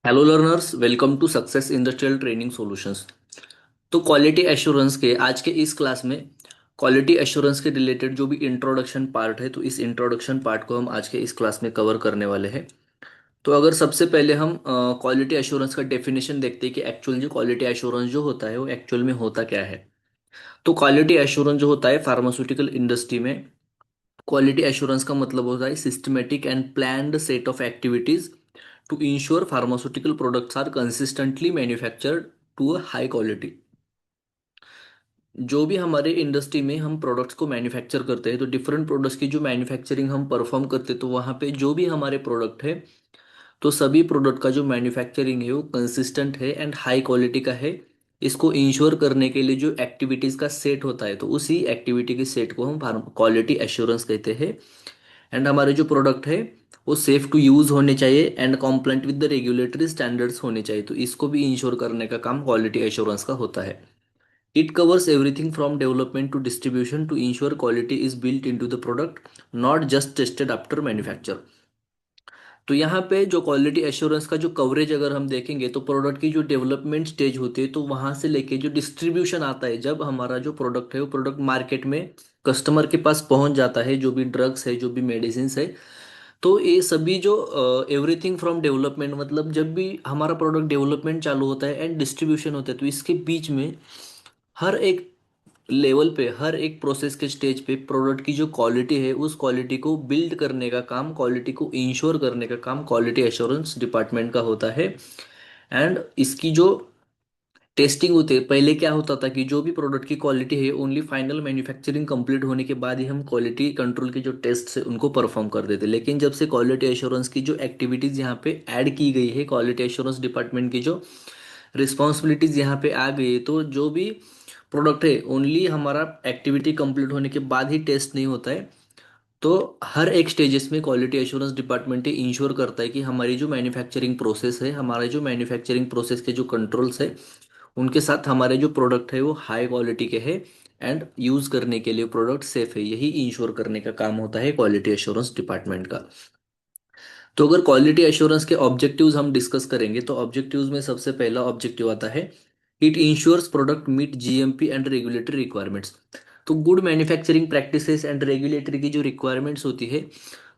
Hello learners, welcome to success industrial training solutions. तो quality assurance के आज के इस क्लास में क्वालिटी एश्योरेंस के रिलेटेड जो भी इंट्रोडक्शन पार्ट है, तो इस इंट्रोडक्शन पार्ट को हम आज के इस क्लास में कवर करने वाले हैं। तो अगर सबसे पहले हम क्वालिटी एश्योरेंस का डेफिनेशन देखते हैं कि एक्चुअल जो क्वालिटी एश्योरेंस जो होता है वो एक्चुअल में होता क्या है। तो क्वालिटी एश्योरेंस जो होता है फार्मास्यूटिकल इंडस्ट्री में, क्वालिटी एश्योरेंस का मतलब होता है systematic and planned set of activities to ensure pharmaceutical products are consistently manufactured to a high quality। जो भी हमारे इंडस्ट्री में हम प्रोडक्ट्स को मैन्युफैक्चर करते हैं, तो डिफरेंट प्रोडक्ट्स की जो मैन्युफैक्चरिंग हम परफॉर्म करते हैं, तो वहाँ पे जो भी हमारे प्रोडक्ट है, तो सभी प्रोडक्ट का जो मैन्युफैक्चरिंग है वो कंसिस्टेंट है एंड हाई क्वालिटी का है। इसको इंश्योर करने के लिए जो एक्टिविटीज़ का सेट होता है, तो उसी एक्टिविटी के सेट को हम क्वालिटी एश्योरेंस कहते हैं। एंड हमारे जो प्रोडक्ट है वो सेफ टू यूज होने चाहिए and compliant with the regulatory standards होने चाहिए, तो इसको भी इंश्योर करने का काम क्वालिटी एश्योरेंस का होता है। It covers everything from development to distribution to ensure quality is built into the product, not just tested after manufacture. तो यहाँ पे जो क्वालिटी एश्योरेंस का जो कवरेज अगर हम देखेंगे, तो प्रोडक्ट की जो डेवलपमेंट स्टेज होती है, तो वहां से लेके जो डिस्ट्रीब्यूशन आता है, जब हमारा जो प्रोडक्ट है वो प्रोडक्ट मार्केट में कस्टमर के पास पहुंच जाता है, जो भी ड्रग्स है, जो भी मेडिसिन है, तो ये सभी जो एवरीथिंग फ्रॉम डेवलपमेंट, मतलब जब भी हमारा प्रोडक्ट डेवलपमेंट चालू होता है एंड डिस्ट्रीब्यूशन होता है, तो इसके बीच में हर एक लेवल पे, हर एक प्रोसेस के स्टेज पे प्रोडक्ट की जो क्वालिटी है, उस क्वालिटी को बिल्ड करने का काम, क्वालिटी को इंश्योर करने का काम क्वालिटी एश्योरेंस डिपार्टमेंट का होता है। एंड इसकी जो टेस्टिंग होती है, पहले क्या होता था कि जो भी प्रोडक्ट की क्वालिटी है, ओनली फाइनल मैन्युफैक्चरिंग कंप्लीट होने के बाद ही हम क्वालिटी कंट्रोल के जो टेस्ट है उनको परफॉर्म कर देते। लेकिन जब से क्वालिटी एश्योरेंस की जो एक्टिविटीज यहाँ पे ऐड की गई है, क्वालिटी एश्योरेंस डिपार्टमेंट की जो रिस्पॉन्सिबिलिटीज यहाँ पे आ गई है, तो जो भी प्रोडक्ट है ओनली हमारा एक्टिविटी कंप्लीट होने के बाद ही टेस्ट नहीं होता है। तो हर एक स्टेजेस में क्वालिटी एश्योरेंस डिपार्टमेंट ये इंश्योर करता है कि हमारी जो मैन्युफैक्चरिंग प्रोसेस है, हमारे जो मैन्युफैक्चरिंग प्रोसेस के जो कंट्रोल्स है, उनके साथ हमारे जो प्रोडक्ट है वो हाई क्वालिटी के हैं एंड यूज करने के लिए प्रोडक्ट सेफ है, यही इंश्योर करने का काम होता है क्वालिटी एश्योरेंस डिपार्टमेंट का। तो अगर क्वालिटी एश्योरेंस के ऑब्जेक्टिव्स हम डिस्कस करेंगे, तो ऑब्जेक्टिव्स में सबसे पहला ऑब्जेक्टिव आता है, it ensures product meet GMP and regulatory requirements. तो good manufacturing practices and regulatory की जो रिक्वायरमेंट्स होती है,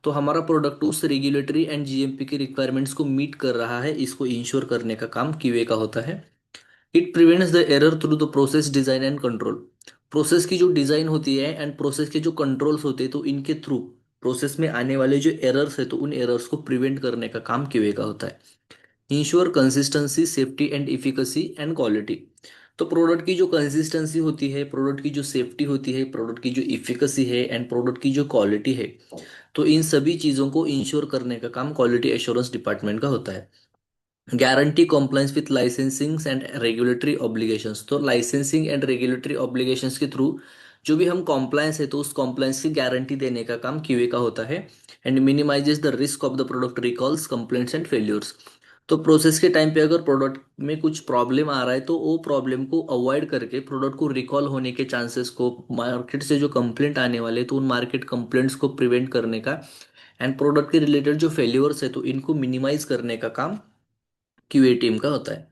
तो हमारा प्रोडक्ट उस रेगुलेटरी एंड जीएमपी की रिक्वायरमेंट्स को मीट कर रहा है, इसको इंश्योर करने का काम क्यूए का होता है। It prevents the error through the process design and control. Process की जो डिजाइन होती है एंड प्रोसेस के जो कंट्रोल्स होते हैं, तो इनके थ्रू प्रोसेस में आने वाले जो एरर्स है, तो उन एरर्स को प्रिवेंट करने का काम क्यूए का होता है। Ensure consistency, safety and efficacy and quality. तो प्रोडक्ट की जो कंसिस्टेंसी होती है, प्रोडक्ट की जो सेफ्टी होती है, प्रोडक्ट की जो इफिकेसी है एंड प्रोडक्ट की जो क्वालिटी है, तो इन सभी चीज़ों को इंश्योर करने का काम क्वालिटी एश्योरेंस डिपार्टमेंट का होता है। Guarantee compliance with licensing and regulatory obligations. तो लाइसेंसिंग एंड रेगुलेटरी ऑब्लिगेशंस के थ्रू जो भी हम कॉम्प्लायंस है, तो उस कॉम्प्लायंस की गारंटी देने का काम क्यूए का होता है। And minimises the risk of the product recalls, complaints and failures. तो प्रोसेस के टाइम पे अगर प्रोडक्ट में कुछ प्रॉब्लम आ रहा है, तो वो प्रॉब्लम को अवॉइड करके प्रोडक्ट को रिकॉल होने के चांसेस को, मार्केट से जो कंप्लेंट आने वाले, तो उन मार्केट कंप्लेंट्स को प्रिवेंट करने का एंड प्रोडक्ट के रिलेटेड जो फेल्यूर्स है, तो इनको मिनिमाइज करने का काम क्यूए टीम का होता है।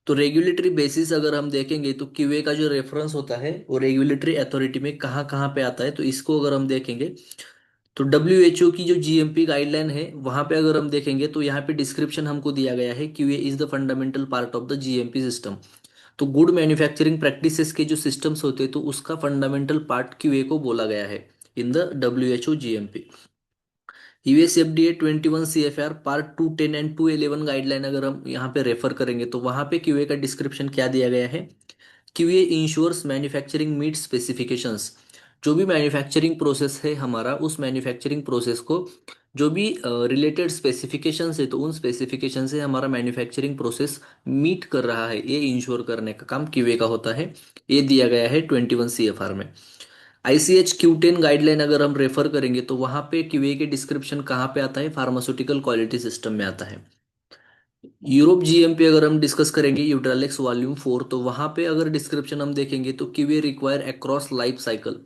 तो रेगुलेटरी बेसिस अगर हम देखेंगे, तो क्यूए का जो रेफरेंस होता है वो रेगुलेटरी अथॉरिटी में कहाँ कहाँ पे आता है, तो इसको अगर हम देखेंगे, तो डब्ल्यू की जो जीएमपी गाइडलाइन है, वहां पे अगर हम देखेंगे, तो यहाँ पे डिस्क्रिप्शन हमको दिया गया है, QA is the fundamental part of the GMP system. तो गुड मैन्युफैक्चरिंग प्रैक्टिसेस के जो सिस्टम्स होते हैं, तो उसका फंडामेंटल पार्ट क्यूए को बोला गया है in the W GMP. US FDA 21 CFR part 210 and 211 guideline अगर हम यहाँ पे रेफर करेंगे, तो वहाँ पे क्यूए का डिस्क्रिप्शन क्या दिया गया है, QA ensures manufacturing meet specifications. जो भी मैन्युफैक्चरिंग प्रोसेस है हमारा, उस मैन्युफैक्चरिंग प्रोसेस को जो भी रिलेटेड स्पेसिफिकेशंस है, तो उन स्पेसिफिकेशन से हमारा मैन्युफैक्चरिंग प्रोसेस मीट कर रहा है, ये इंश्योर करने का काम क्यूए का होता है। ये दिया गया है 21 सीएफआर में। आईसीएच क्यू 10 गाइडलाइन अगर हम रेफर करेंगे, तो वहां पे क्यूए के डिस्क्रिप्शन कहाँ पे आता है, फार्मास्यूटिकल क्वालिटी सिस्टम में आता है। यूरोप जीएमपी अगर हम डिस्कस करेंगे, यूट्रालेक्स वॉल्यूम 4, तो वहां पे अगर डिस्क्रिप्शन हम देखेंगे, तो QA require across life cycle.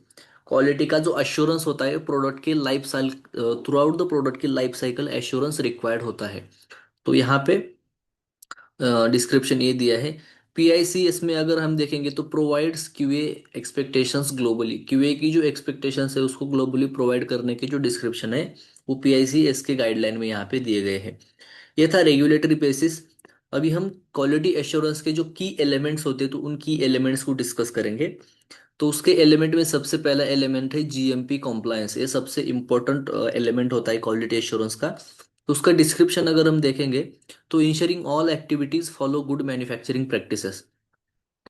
Quality का जो अश्योरेंस होता है प्रोडक्ट के life cycle, through out the product की लाइफ साइकिल एश्योरेंस रिक्वायर्ड होता है। तो यहाँ पे डिस्क्रिप्शन ये दिया है। पीआईसीएस में अगर हम देखेंगे तो provides QA expectations globally, QA की जो एक्सपेक्टेशंस है उसको ग्लोबली प्रोवाइड करने की जो डिस्क्रिप्शन है वो पीआईसीएस के गाइडलाइन में यहाँ पे दिए गए हैं। ये था रेगुलेटरी बेसिस। अभी हम क्वालिटी एश्योरेंस के जो की एलिमेंट्स होते हैं तो उन की एलिमेंट्स को डिस्कस करेंगे। तो उसके एलिमेंट में सबसे पहला एलिमेंट है जीएमपी कॉम्प्लायंस। ये सबसे इंपॉर्टेंट एलिमेंट होता है क्वालिटी एश्योरेंस का। तो उसका डिस्क्रिप्शन अगर हम देखेंगे तो ensuring all activities follow good manufacturing practices.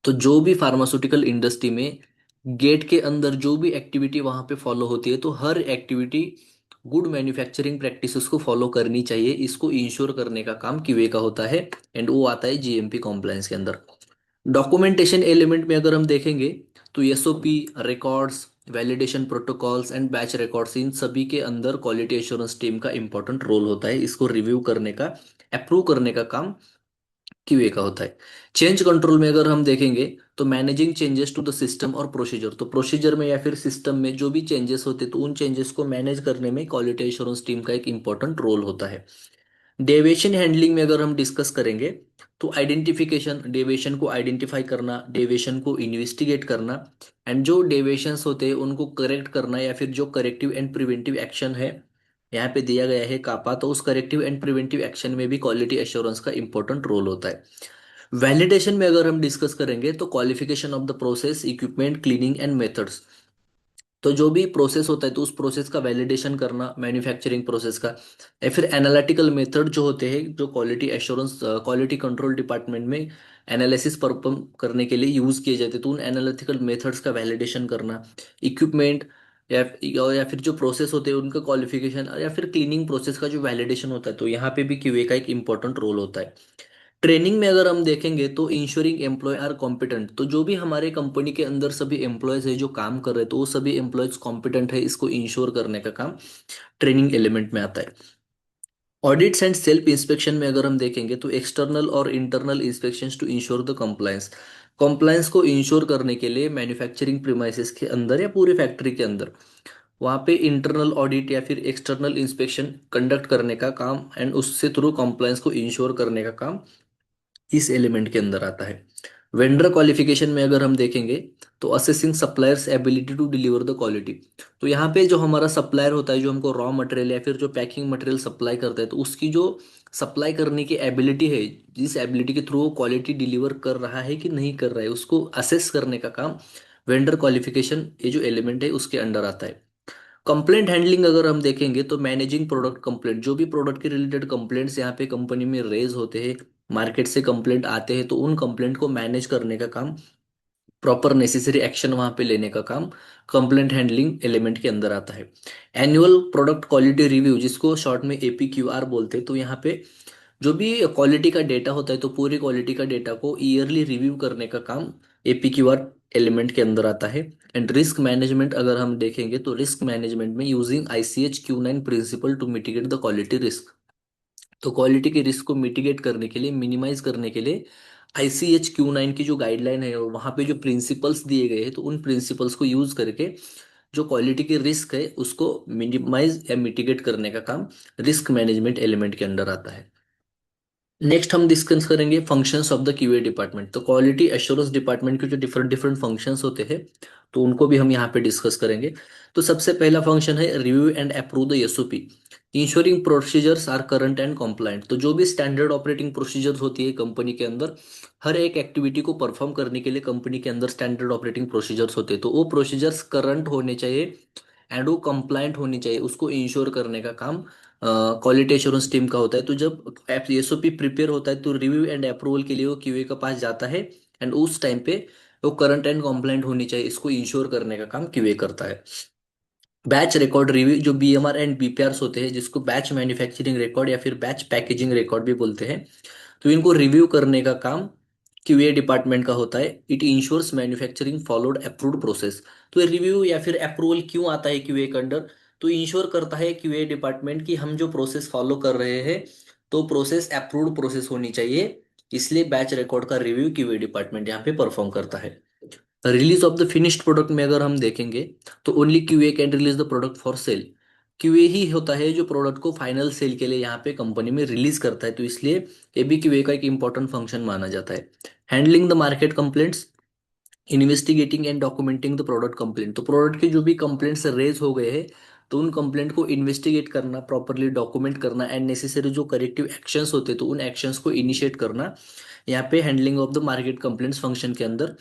तो जो भी फार्मास्यूटिकल इंडस्ट्री में गेट के अंदर जो भी एक्टिविटी वहां पे फॉलो होती है तो हर एक्टिविटी गुड मैन्युफैक्चरिंग प्रैक्टिसेस को फॉलो करनी चाहिए, इसको इंश्योर करने का काम क्यूए का होता है। एंड वो आता है जीएमपी कॉम्प्लायंस के अंदर। डॉक्यूमेंटेशन एलिमेंट में अगर हम देखेंगे तो SOP, records, validation protocols and batch records, इन सभी के अंदर क्वालिटी एश्योरेंस टीम का इंपॉर्टेंट रोल होता है। इसको रिव्यू करने का, अप्रूव करने का काम क्यूए का होता है। चेंज कंट्रोल में अगर हम देखेंगे तो managing changes to the system और प्रोसीजर, तो प्रोसीजर में या फिर सिस्टम में जो भी चेंजेस होते हैं तो उन चेंजेस को मैनेज करने में क्वालिटी एश्योरेंस टीम का एक इंपॉर्टेंट रोल होता है। डेविएशन हैंडलिंग में अगर हम डिस्कस करेंगे तो आइडेंटिफिकेशन, डेविएशन को आइडेंटिफाई करना, डेविएशन को इन्वेस्टिगेट करना एंड जो डेविएशंस होते हैं उनको करेक्ट करना, या फिर जो करेक्टिव एंड प्रिवेंटिव एक्शन है यहाँ पे दिया गया है कापा, तो उस करेक्टिव एंड प्रिवेंटिव एक्शन में भी क्वालिटी एश्योरेंस का इंपॉर्टेंट रोल होता है। वैलिडेशन में अगर हम डिस्कस करेंगे तो qualification of the process, equipment, cleaning and methods. तो जो भी प्रोसेस होता है तो उस प्रोसेस का वैलिडेशन करना मैन्युफैक्चरिंग प्रोसेस का, या फिर एनालिटिकल मेथड जो होते हैं जो quality assurance quality control department में एनालिसिस परफॉर्म करने के लिए यूज किए जाते हैं तो उन एनालिटिकल मेथड्स का वैलिडेशन करना। इक्विपमेंट या फिर जो प्रोसेस होते हैं उनका क्वालिफिकेशन, या फिर क्लीनिंग प्रोसेस का जो वैलिडेशन होता है तो यहाँ पे भी क्यूए का एक इंपॉर्टेंट रोल होता है। ट्रेनिंग में अगर हम देखेंगे तो इंश्योरिंग एम्प्लॉय आर कॉम्पिटेंट, तो जो भी हमारे कंपनी के अंदर सभी एम्प्लॉयज है जो काम कर रहे हैं तो वो सभी एम्प्लॉयज कॉम्पिटेंट है, इसको इंश्योर करने का काम ट्रेनिंग एलिमेंट में आता है। ऑडिट्स एंड सेल्फ इंस्पेक्शन में अगर हम देखेंगे तो एक्सटर्नल और internal inspections to ensure the compliance. Compliance को इंश्योर करने के लिए मैन्युफैक्चरिंग प्रीमाइसेस के अंदर या पूरी फैक्ट्री के अंदर वहाँ पे इंटरनल ऑडिट या फिर एक्सटर्नल इंस्पेक्शन कंडक्ट करने का काम एंड उससे थ्रू कंप्लायंस को इंश्योर करने का काम इस एलिमेंट के अंदर आता है। वेंडर क्वालिफिकेशन में अगर हम देखेंगे तो assessing suppliers ability to deliver the quality. तो यहाँ पे जो हमारा सप्लायर होता है जो हमको रॉ मटेरियल या फिर जो पैकिंग मटेरियल सप्लाई करता है तो उसकी जो सप्लाई करने की एबिलिटी है, जिस एबिलिटी के थ्रू वो क्वालिटी डिलीवर कर रहा है कि नहीं कर रहा है, उसको असेस करने का काम वेंडर क्वालिफिकेशन ये जो एलिमेंट है उसके अंडर आता है। कंप्लेंट हैंडलिंग अगर हम देखेंगे तो मैनेजिंग प्रोडक्ट कंप्लेंट, जो भी प्रोडक्ट के रिलेटेड कंप्लेंट्स यहाँ पे कंपनी में रेज होते हैं, मार्केट से कंप्लेंट आते हैं तो उन कंप्लेंट को मैनेज करने का काम, प्रॉपर नेसेसरी एक्शन वहां पे लेने का काम कंप्लेंट हैंडलिंग एलिमेंट के अंदर आता है। एनुअल प्रोडक्ट क्वालिटी रिव्यू, जिसको शॉर्ट में एपीक्यूआर बोलते हैं, तो यहाँ पे जो भी क्वालिटी का डेटा होता है तो पूरी क्वालिटी का डेटा को ईयरली रिव्यू करने का काम एपीक्यूआर एलिमेंट के अंदर आता है। एंड रिस्क मैनेजमेंट अगर हम देखेंगे तो रिस्क मैनेजमेंट में using ICH Q9 principle to mitigate the quality risk. तो क्वालिटी के रिस्क को मिटिगेट करने के लिए, मिनिमाइज करने के लिए ICH Q9 की जो गाइडलाइन है और वहाँ पे जो प्रिंसिपल्स दिए गए हैं तो उन प्रिंसिपल्स को यूज करके जो क्वालिटी की रिस्क है उसको मिनिमाइज या मिटिगेट करने का काम रिस्क मैनेजमेंट एलिमेंट के अंडर आता है। नेक्स्ट हम डिस्कस करेंगे functions of the QA department. तो क्वालिटी एश्योरेंस डिपार्टमेंट के जो डिफरेंट डिफरेंट फंक्शंस होते हैं तो उनको भी हम यहाँ पे डिस्कस करेंगे। तो सबसे पहला फंक्शन है review and approve the SOP, ensuring procedures are current and compliant. तो जो भी स्टैंडर्ड ऑपरेटिंग प्रोसीजर्स होती है कंपनी के अंदर, हर एक एक्टिविटी को परफॉर्म करने के लिए कंपनी के अंदर स्टैंडर्ड ऑपरेटिंग प्रोसीजर्स होते हैं तो वो प्रोसीजर्स करंट होने चाहिए एंड वो कंप्लाइंट होनी चाहिए, उसको इंश्योर करने का काम क्वालिटी एश्योरेंस टीम का होता है। तो जब एसओपी प्रिपेयर होता है तो रिव्यू एंड अप्रूवल के लिए वो क्यूए के पास जाता है एंड उस टाइम पे वो करंट एंड कॉम्प्लाइंट होनी चाहिए, इसको इंश्योर करने का काम क्यूए करता है। बैच रिकॉर्ड रिव्यू, जो बीएमआर एंड बीपीआरस होते हैं जिसको बैच मैन्युफैक्चरिंग रिकॉर्ड या फिर बैच पैकेजिंग रिकॉर्ड भी बोलते हैं, तो इनको रिव्यू करने का काम क्यूए डिपार्टमेंट का होता है। It ensures manufacturing followed approved process. तो रिव्यू या फिर अप्रूवल क्यों आता है क्यूए के अंडर, तो इंश्योर करता है क्यूए डिपार्टमेंट कि हम जो प्रोसेस फॉलो कर रहे हैं तो प्रोसेस अप्रूव्ड प्रोसेस होनी चाहिए, इसलिए बैच रिकॉर्ड का रिव्यू क्यूए डिपार्टमेंट यहाँ पे परफॉर्म करता है। Release of the finished product में अगर हम देखेंगे तो only QA can release the product for sale. QA ही होता है जो प्रोडक्ट को फाइनल सेल के लिए यहाँ पे कंपनी में रिलीज करता है, तो इसलिए ये भी क्यूए का एक इंपॉर्टेंट फंक्शन माना जाता है। Handling the market complaints, investigating and documenting the product complaint, तो प्रोडक्ट के जो भी कंप्लेंट्स रेज हो गए हैं तो उन कंप्लेंट को इन्वेस्टिगेट करना, प्रॉपरली डॉक्यूमेंट करना एंड नेसेसरी जो करेक्टिव एक्शंस होते हैं तो उन एक्शंस को इनिशिएट करना, यहाँ पे handling of the market complaints function के अंदर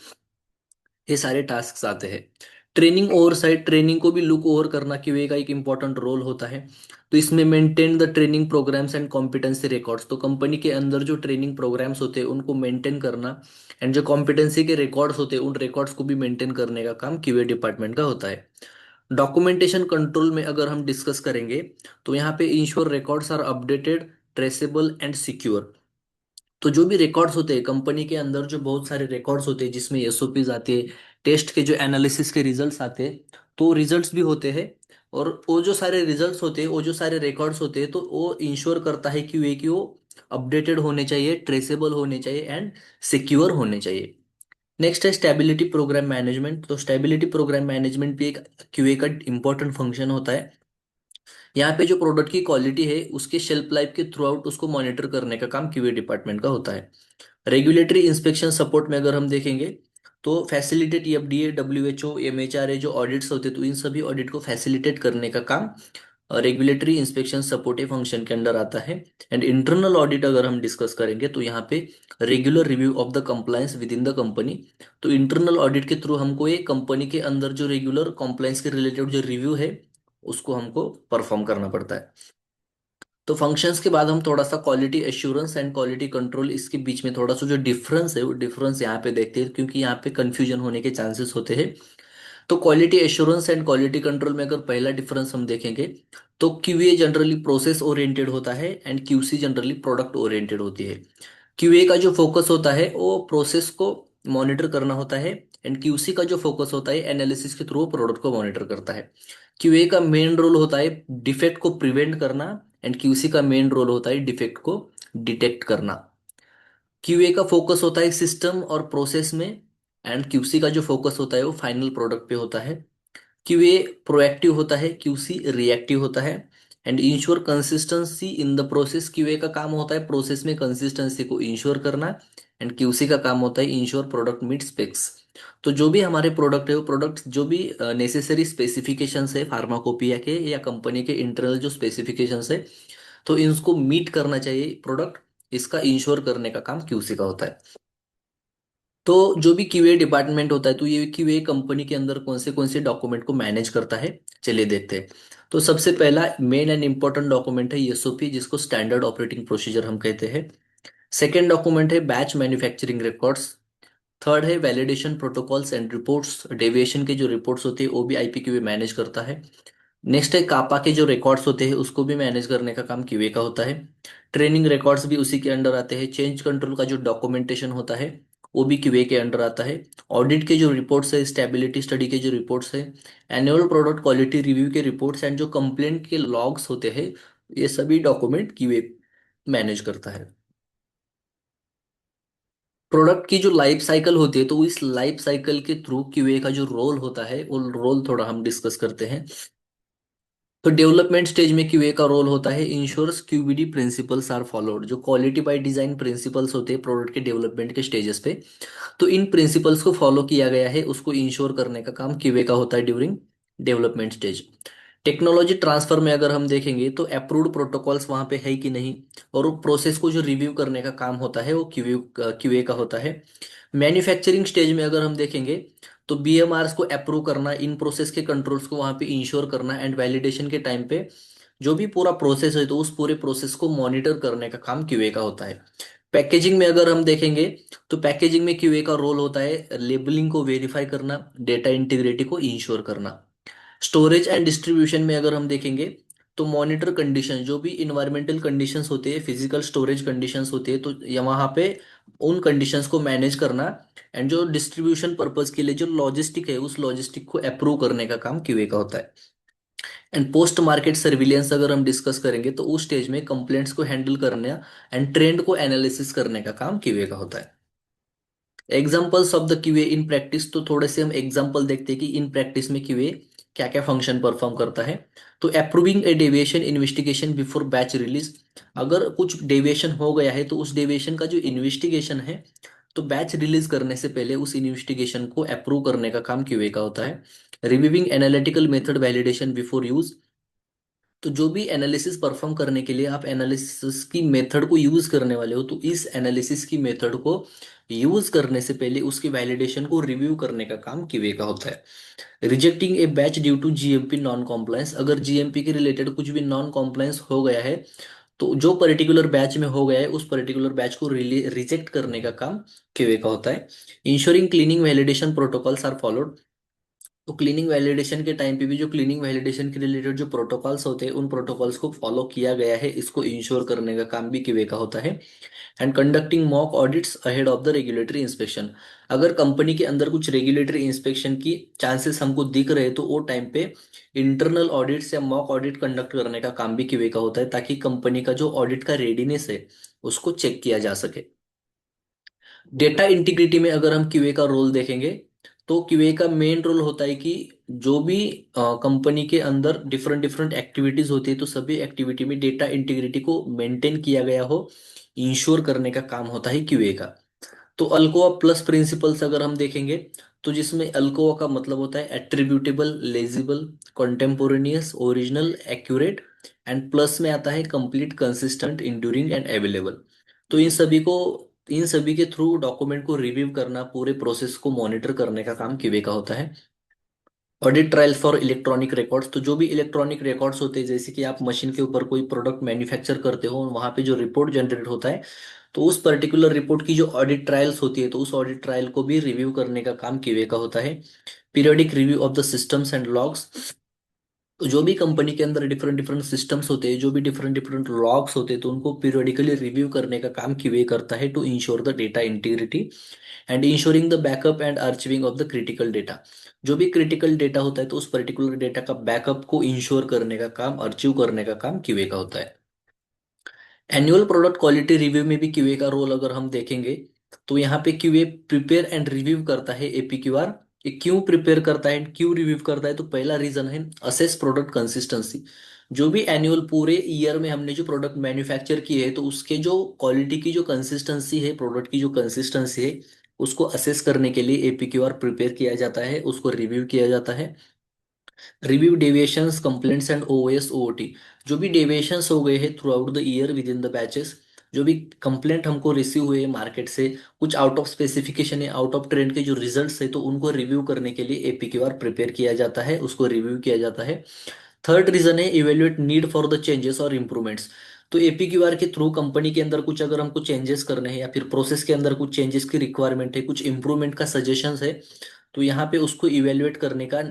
ये सारे टास्क आते हैं। ट्रेनिंग ओवरसाइट, ट्रेनिंग को भी लुक ओवर करना क्यूए का एक इंपॉर्टेंट रोल होता है। तो इसमें maintain the training programs and competency records, तो कंपनी के अंदर जो ट्रेनिंग प्रोग्राम्स होते हैं उनको मेंटेन करना एंड जो कॉम्पिटेंसी के रिकॉर्ड्स होते हैं उन रिकॉर्ड्स को भी मेंटेन करने का काम क्यूए डिपार्टमेंट का होता है। डॉक्यूमेंटेशन कंट्रोल में अगर हम डिस्कस करेंगे तो यहाँ पे ensure records are updated, traceable and secure, तो जो भी रिकॉर्ड्स होते हैं कंपनी के अंदर, जो बहुत सारे रिकॉर्ड्स होते हैं जिसमें एसओपीज आते हैं, टेस्ट के जो एनालिसिस के रिजल्ट्स आते हैं, तो रिजल्ट्स भी होते हैं, और वो जो सारे रिजल्ट्स होते हैं, वो जो सारे रिकॉर्ड्स होते हैं, तो वो इंश्योर करता है कि वो अपडेटेड होने चाहिए, ट्रेसेबल होने चाहिए एंड सिक्योर होने चाहिए। नेक्स्ट है स्टेबिलिटी प्रोग्राम मैनेजमेंट, तो स्टेबिलिटी प्रोग्राम मैनेजमेंट भी एक क्यूए का इंपॉर्टेंट फंक्शन होता है। यहाँ पे जो प्रोडक्ट की क्वालिटी है उसके शेल्फ लाइफ के थ्रू आउट उसको मॉनिटर करने का काम क्यूए डिपार्टमेंट का होता है। रेगुलेटरी इंस्पेक्शन सपोर्ट में अगर हम देखेंगे तो फैसिलिटेट एफडीए, डब्ल्यूएचओ, एमएचआरए जो ऑडिट्स होते हैं तो इन सभी ऑडिट को फैसिलिटेट करने का काम रेगुलेटरी इंस्पेक्शन सपोर्ट फंक्शन के अंदर आता है। एंड इंटरनल ऑडिट अगर हम डिस्कस करेंगे तो यहाँ पे regular review of the compliance with in the company, तो इंटरनल ऑडिट के थ्रू हमको एक कंपनी के अंदर जो रेगुलर कंप्लायंस के रिलेटेड जो रिव्यू है उसको हमको परफॉर्म करना पड़ता है। तो फंक्शंस के बाद हम थोड़ा सा quality assurance and quality control, इसके बीच में थोड़ा सा जो डिफरेंस है वो डिफरेंस यहाँ पे देखते हैं क्योंकि यहाँ पे कंफ्यूजन होने के चांसेस होते हैं। तो quality assurance and quality control में अगर पहला डिफरेंस हम देखेंगे तो क्यूए जनरली प्रोसेस ओरिएंटेड होता है and QC generally product oriented होती है। क्यूए का जो फोकस होता है वो प्रोसेस को मॉनिटर करना होता है एंड क्यूसी का जो फोकस होता है एनालिसिस के थ्रू प्रोडक्ट को मॉनिटर करता है। क्यूए का मेन रोल होता है डिफेक्ट को प्रिवेंट करना एंड क्यूसी का मेन रोल होता है डिफेक्ट को डिटेक्ट करना। क्यूए का फोकस होता है सिस्टम और प्रोसेस में एंड क्यूसी का जो फोकस होता है वो फाइनल प्रोडक्ट पे होता है। क्यूए प्रोएक्टिव होता है, क्यूसी रिएक्टिव होता है। And ensure consistency in the process, QA का काम होता है प्रोसेस में कंसिस्टेंसी को इंश्योर करना एंड क्यूसी का काम होता है इंश्योर प्रोडक्ट मीट स्पेक्स। तो जो भी हमारे प्रोडक्ट है वो प्रोडक्ट जो भी नेसेसरी स्पेसिफिकेशंस है फार्माकोपिया के या कंपनी के इंटरनल जो स्पेसिफिकेशंस है तो इनको मीट करना चाहिए प्रोडक्ट, इसका इंश्योर करने का काम क्यूसी का होता है। तो जो भी क्यूए डिपार्टमेंट होता है तो ये क्यूए कंपनी के अंदर कौन से डॉक्यूमेंट को मैनेज करता है, चलिए देखते हैं। तो सबसे पहला मेन एंड इंपॉर्टेंट डॉक्यूमेंट है एसओपी, जिसको स्टैंडर्ड ऑपरेटिंग प्रोसीजर हम कहते हैं। सेकेंड डॉक्यूमेंट है बैच मैन्युफैक्चरिंग रिकॉर्ड्स। थर्ड है validation protocols and reports, deviation के जो रिपोर्ट्स होते हैं वो भी आईपीक्यूए मैनेज करता है। नेक्स्ट है कापा के जो रिकॉर्ड्स होते हैं उसको भी मैनेज करने का काम क्यूए का होता है। ट्रेनिंग रिकॉर्ड्स भी उसी के अंडर आते हैं। चेंज कंट्रोल का जो डॉक्यूमेंटेशन होता है वो भी क्यूए के अंडर आता है। ऑडिट के जो रिपोर्ट्स है, स्टेबिलिटी स्टडी के जो रिपोर्ट्स है, एनुअल प्रोडक्ट क्वालिटी रिव्यू के रिपोर्ट्स एंड जो कंप्लेंट के लॉग्स होते हैं, ये सभी डॉक्यूमेंट क्यूए मैनेज करता है। प्रोडक्ट की जो लाइफ साइकिल होती है तो इस लाइफ साइकिल के थ्रू क्यूए का जो रोल होता है वो रोल थोड़ा हम डिस्कस करते हैं। तो डेवलपमेंट स्टेज में क्यूए का रोल होता है इंश्योर्स क्यूबीडी प्रिंसिपल्स आर फॉलोड, जो क्वालिटी बाय डिजाइन प्रिंसिपल्स होते हैं प्रोडक्ट के डेवलपमेंट के स्टेजेस पे, तो इन प्रिंसिपल्स को फॉलो किया गया है उसको इंश्योर करने का काम क्यूए का होता है during development stage. Technology transfer में अगर हम देखेंगे तो अप्रूव्ड प्रोटोकॉल्स वहां पे है कि नहीं, और वो प्रोसेस को जो रिव्यू करने का काम होता है वो क्यूए का होता है। मैन्युफैक्चरिंग स्टेज में अगर हम देखेंगे तो बीएमआरस को अप्रूव करना, इन प्रोसेस के कंट्रोल्स को वहां पे इंश्योर करना एंड वैलिडेशन के टाइम पे जो भी पूरा प्रोसेस है तो उस पूरे प्रोसेस को मॉनिटर करने का काम क्यूए का होता है। पैकेजिंग में अगर हम देखेंगे तो पैकेजिंग में क्यूए का रोल होता है लेबलिंग को वेरीफाई करना, डेटा इंटीग्रिटी को इंश्योर करना। स्टोरेज एंड डिस्ट्रीब्यूशन में अगर हम देखेंगे तो मॉनिटर कंडीशन, जो भी इन्वायरमेंटल कंडीशंस होते हैं, फिजिकल स्टोरेज कंडीशंस होते हैं, तो वहाँ पे उन कंडीशंस को मैनेज करना एंड जो डिस्ट्रीब्यूशन पर्पज के लिए जो लॉजिस्टिक है उस लॉजिस्टिक को अप्रूव करने का काम क्यूए का होता है। एंड पोस्ट मार्केट सर्विलियंस अगर हम डिस्कस करेंगे तो उस स्टेज में कंप्लेंट्स को हैंडल करने एंड ट्रेंड को एनालिसिस करने का काम क्यूए का होता है। Examples of the QA in practice, तो थोड़े से हम एग्जाम्पल देखते हैं कि इन प्रैक्टिस में क्यूए क्या क्या फंक्शन परफॉर्म करता है। तो approving a deviation investigation before batch release, अगर कुछ डेविएशन हो गया है तो उस डेविएशन का जो इन्वेस्टिगेशन है, तो बैच रिलीज करने से पहले उस इन्वेस्टिगेशन को अप्रूव करने का काम क्यूए का होता है। Reviewing analytical method validation before use, तो जो भी एनालिसिस परफॉर्म करने के लिए आप एनालिसिस की मेथड को यूज करने वाले हो, तो इस एनालिसिस की मेथड को यूज करने से पहले उसकी वैलिडेशन को रिव्यू करने का काम क्यूए का होता है। Rejecting a batch due to GMP non compliance, अगर जीएमपी के रिलेटेड कुछ भी नॉन कॉम्प्लायंस हो गया है, तो जो पर्टिकुलर बैच में हो गया है उस पर्टिकुलर बैच को रिजेक्ट करने का काम क्यूए का होता है। Ensuring cleaning validation protocols are followed, तो क्लीनिंग वैलिडेशन के टाइम पे भी जो क्लीनिंग वैलिडेशन के रिलेटेड जो प्रोटोकॉल्स होते हैं उन प्रोटोकॉल्स को फॉलो किया गया है, इसको इंश्योर करने का काम भी क्यूए का होता है। And conducting mock audits ahead of the regulatory inspection, अगर कंपनी के अंदर कुछ रेगुलेटरी इंस्पेक्शन की चांसेस हमको दिख रहे हैं तो वो टाइम पे इंटरनल ऑडिट्स या मॉक ऑडिट कंडक्ट करने का काम भी क्यूए का होता है, ताकि कंपनी का जो ऑडिट का रेडीनेस है उसको चेक किया जा सके। डेटा इंटीग्रिटी में अगर हम क्यूए का रोल देखेंगे, तो क्यूए का मेन रोल होता है कि जो भी कंपनी के अंदर डिफरेंट डिफरेंट एक्टिविटीज होती है, तो सभी एक्टिविटी में डेटा इंटीग्रिटी को मेंटेन किया गया हो, इंश्योर करने का काम होता है क्यूए का। तो अल्कोआ प्लस प्रिंसिपल्स अगर हम देखेंगे, तो जिसमें अल्कोआ का मतलब होता है attributable, legible, contemporaneous, original, accurate, and plus में आता है complete, consistent, enduring and available. तो इन सभी के थ्रू डॉक्यूमेंट को रिव्यू करना, पूरे प्रोसेस को मॉनिटर करने का काम क्यूए का होता है। Audit trial for electronic records, तो जो भी इलेक्ट्रॉनिक रिकॉर्ड्स होते हैं, जैसे कि आप मशीन के ऊपर कोई प्रोडक्ट मैन्युफैक्चर करते हो, वहां पे जो रिपोर्ट जनरेट होता है, तो उस पर्टिकुलर रिपोर्ट की जो ऑडिट ट्रायल्स होती है, तो उस ऑडिट ट्रायल को भी रिव्यू करने का काम क्यूए का होता है। Periodic review of the systems and logs, तो जो भी कंपनी के अंदर डिफरेंट डिफरेंट सिस्टम्स होते हैं, जो भी डिफरेंट डिफरेंट लॉग्स होते हैं, तो उनको पीरियोडिकली रिव्यू करने का काम क्यूए करता है, to ensure the data integrity and ensuring the backup and archiving of the critical data. जो भी क्रिटिकल डेटा होता है, तो उस पर्टिकुलर डेटा का बैकअप को इंश्योर करने का काम, अर्चिव करने का काम क्यूए का होता है। एनुअल प्रोडक्ट क्वालिटी रिव्यू में भी क्यूए का रोल अगर हम देखेंगे, तो यहाँ पे क्यूए प्रिपेयर एंड रिव्यू करता है एपीक्यूआर। ये क्यों प्रिपेयर करता है, क्यों रिव्यू करता है, तो पहला रीजन है असेस प्रोडक्ट कंसिस्टेंसी। जो भी एनुअल पूरे ईयर में हमने जो प्रोडक्ट मैन्युफैक्चर किए है, तो उसके जो क्वालिटी की जो कंसिस्टेंसी है, प्रोडक्ट की जो कंसिस्टेंसी है, उसको असेस करने के लिए एपीक्यूआर प्रिपेयर किया जाता है, उसको रिव्यू किया जाता है। Review deviations, complaints and OS OT, जो भी डेविएशंस हो गए हैं through out the year with in the batches, जो भी कंप्लेंट हमको रिसीव हुए मार्केट से, कुछ आउट ऑफ स्पेसिफिकेशन है, आउट ऑफ ट्रेंड के जो रिजल्ट्स है, तो उनको रिव्यू करने के लिए एपीक्यूआर प्रिपेयर किया जाता है, उसको रिव्यू किया जाता है। थर्ड रीजन है evaluate need for the changes और इंप्रूवमेंट्स, तो एपीक्यूआर के थ्रू कंपनी के अंदर कुछ अगर हमको चेंजेस करने हैं, या फिर प्रोसेस के अंदर कुछ चेंजेस की रिक्वायरमेंट है, कुछ इंप्रूवमेंट का सजेशंस है, तो यहाँ पे उसको इवेल्युएट करने का,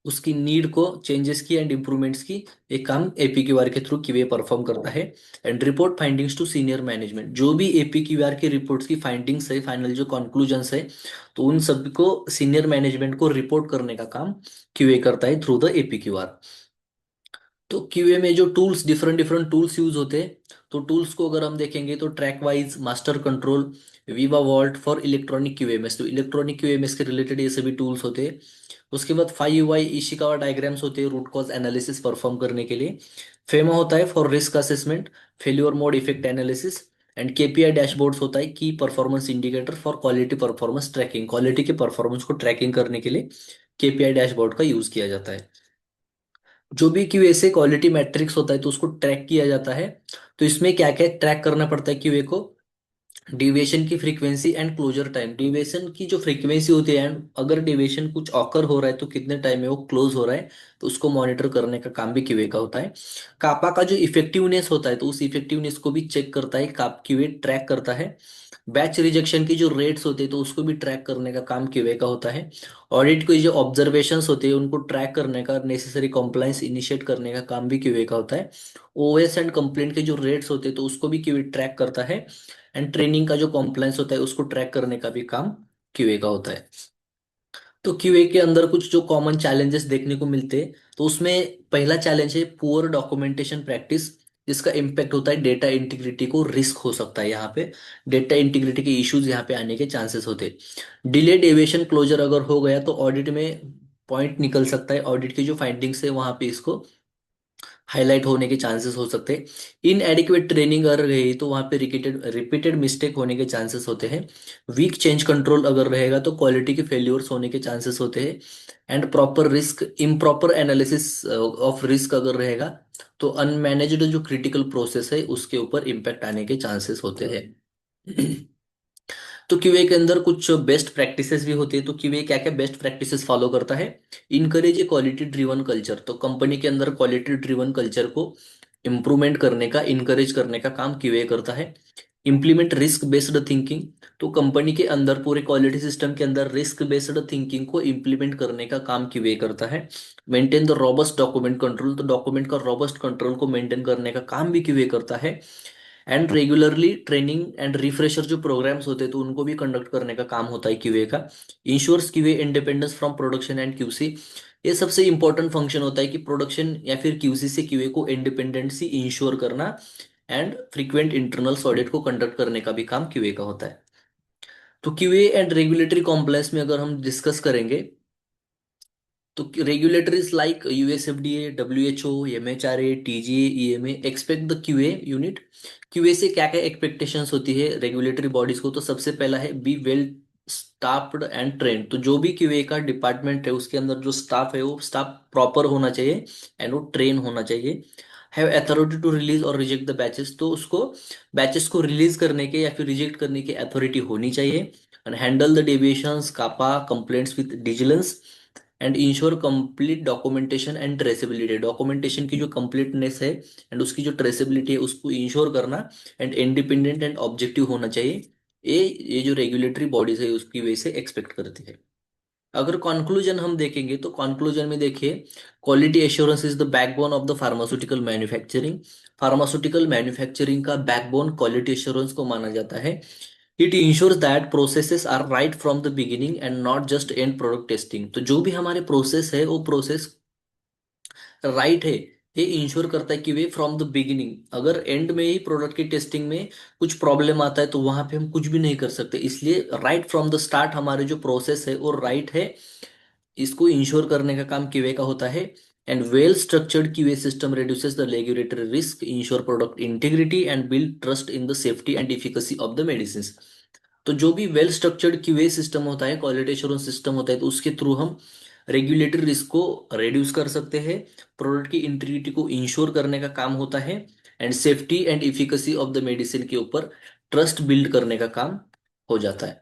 उसकी नीड को, चेंजेस की एंड इंप्रूवमेंट्स की एक काम एपीक्यूआर के थ्रू क्यूए परफॉर्म करता है। And report findings to senior management, जो भी एपीक्यूआर के रिपोर्ट्स की फाइंडिंग्स है, फाइनल जो कंक्लूजन्स है, तो उन सब को सीनियर मैनेजमेंट को रिपोर्ट करने का काम क्यूए करता है थ्रू द एपीक्यूआर। तो क्यूए में जो tools, different different tools use होते हैं, तो टूल्स को अगर हम देखेंगे, तो TrackWise, master control, Veeva Vault for electronic QMS, तो इलेक्ट्रॉनिक क्यूएमएस के रिलेटेड ये सभी टूल्स होते हैं। उसके बाद 5UI इशिकावा डायग्राम्स होते हैं रूट कॉज एनालिसिस परफॉर्म करने के लिए। फेमा होता है for risk assessment, failure mode effect analysis, and KPI dashboards होता है key performance indicator for quality performance tracking, quality के परफॉर्मेंस को ट्रैकिंग करने के लिए केपीआई डैशबोर्ड का यूज किया जाता है। जो भी क्यूए से क्वालिटी मैट्रिक्स होता है, तो उसको ट्रैक किया जाता है। तो इसमें क्या क्या ट्रैक करना पड़ता है क्यूए को, डिविएशन की frequency and closure time, deviation की जो फ्रीक्वेंसी होती है, एंड अगर डिविएशन कुछ ऑकर हो रहा है तो कितने टाइम में वो क्लोज हो रहा है, तो उसको मॉनिटर करने का काम भी क्यूए का होता है। कापा का जो इफेक्टिवनेस होता है, तो उस इफेक्टिवनेस को भी चेक करता है, काप क्यूए ट्रैक करता है। बैच रिजेक्शन की जो रेट्स होते हैं, तो उसको भी ट्रैक करने का काम क्यूए का होता है। ऑडिट की जो ऑब्जर्वेशंस होते हैं, उनको ट्रैक करने का, नेसेसरी कॉम्प्लायंस इनिशिएट करने का काम भी क्यूए का होता है। ओएस एंड कंप्लेंट के जो रेट्स होते हैं, तो उसको भी क्यूए ट्रैक करता है। एंड ट्रेनिंग का जो कॉम्प्लायंस होता है, उसको ट्रैक करने का भी काम क्यूए का होता है। तो क्यूए के अंदर कुछ जो कॉमन चैलेंजेस देखने को मिलते हैं, तो उसमें पहला चैलेंज है पुअर डॉक्यूमेंटेशन प्रैक्टिस, जिसका इम्पैक्ट होता है डेटा इंटीग्रिटी को, रिस्क हो सकता है यहाँ पे, डेटा इंटीग्रिटी के इश्यूज यहाँ पे आने के चांसेस होते हैं। डिलेड एविएशन क्लोजर अगर हो गया, तो ऑडिट में पॉइंट निकल सकता है, ऑडिट की जो फाइंडिंग्स है वहां पे इसको हाईलाइट होने के चांसेस हो सकते हैं। इनएडिक्वेट ट्रेनिंग अगर रही तो वहां पे रिपीटेड रिपीटेड मिस्टेक होने के चांसेस होते हैं। वीक चेंज कंट्रोल अगर रहेगा तो क्वालिटी के फेल्योर्स होने के चांसेस होते हैं। And proper risk improper analysis of risk अगर रहेगा तो अनमैनेज्ड जो क्रिटिकल प्रोसेस है उसके ऊपर इम्पैक्ट आने के चांसेस होते हैं। तो क्यूए के अंदर कुछ बेस्ट प्रैक्टिसेस भी होती है। तो क्यूए क्या क्या बेस्ट प्रैक्टिसेस फॉलो करता है? इनकरेज ए क्वालिटी ड्रिवन कल्चर। तो कंपनी के अंदर क्वालिटी ड्रिवन कल्चर को इम्प्रूवमेंट करने का, इनकरेज करने का काम क्यूए करता है। Implement risk based thinking. तो कंपनी के अंदर पूरे क्वालिटी सिस्टम के अंदर रिस्क बेस्ड थिंकिंग को इम्प्लीमेंट करने का काम क्यूए करता है। Maintain the robust document control. तो डॉक्यूमेंट का रोबस्ट कंट्रोल को मेंटेन करने का काम भी क्यूए करता है। And regularly training and refresher जो प्रोग्राम्स होते हैं तो उनको भी कंडक्ट करने का काम होता है क्यूए का। Ensures QA independence from production and QC. ये सबसे इंपॉर्टेंट फंक्शन होता है कि प्रोडक्शन या फिर क्यूसी से क्यूए को इंडिपेंडेंसी इंश्योर करना। एंड फ्रीक्वेंट इंटरनल ऑडिट को कंडक्ट करने का भी काम क्यूए का होता है। तो क्यूए एंड रेगुलेटरी कॉम्प्लायंस में अगर हम डिस्कस करेंगे तो regulatories like USFDA, WHO, MHRA, TGA, EMA expect the QA unit. QA से क्या क्या एक्सपेक्टेशंस होती है रेगुलेटरी बॉडीज को? तो सबसे पहला है be well staffed and trend. तो जो भी क्यूए का डिपार्टमेंट है उसके अंदर जो स्टाफ है वो स्टाफ प्रॉपर होना चाहिए एंड वो ट्रेन होना चाहिए। हैव अथॉरिटी टू रिलीज और रिजेक्ट द बैचेस। तो उसको बैचेस को रिलीज करने के या फिर रिजेक्ट करने की अथॉरिटी होनी चाहिए। And handle the deviations, CAPA complaints with diligence. And ensure complete documentation and traceability. Documentation की जो कंप्लीटनेस है एंड उसकी जो ट्रेसेबिलिटी है उसको इंश्योर करना। एंड इंडिपेंडेंट एंड ऑब्जेक्टिव होना चाहिए। ये जो रेगुलेटरी बॉडीज है उसकी वजह से एक्सपेक्ट करती है। अगर कंक्लूजन हम देखेंगे तो कंक्लूजन में देखिए, quality assurance is the backbone of the pharmaceutical manufacturing. Pharmaceutical manufacturing का बैकबोन क्वालिटी एश्योरेंस को माना जाता है। It ensures that processes are right from the beginning and not just end product testing. तो जो भी हमारे प्रोसेस है वो प्रोसेस राइट है, ये इंश्योर करता है कि वे फ्रॉम द बिगिनिंग। अगर एंड में ही प्रोडक्ट की टेस्टिंग में कुछ प्रॉब्लम आता है तो वहां पे हम कुछ भी नहीं कर सकते। इसलिए राइट फ्रॉम द स्टार्ट हमारे जो प्रोसेस है वो राइट है, इसको इंश्योर करने का काम क्यूए का होता है। And well structured QA system reduces the regulatory risk, ensure product integrity and build trust in the safety and efficacy of the medicine. तो जो भी वेल स्ट्रक्चर्ड क्यूए सिस्टम होता है, क्वालिटी एश्योरेंस सिस्टम होता है, तो उसके थ्रू हम रेगुलेटरी रिस्क को रिड्यूस कर सकते हैं। प्रोडक्ट की इंटीग्रिटी को इंश्योर करने का काम होता है। And safety and efficacy of the medicine के ऊपर ट्रस्ट बिल्ड करने का काम हो जाता है।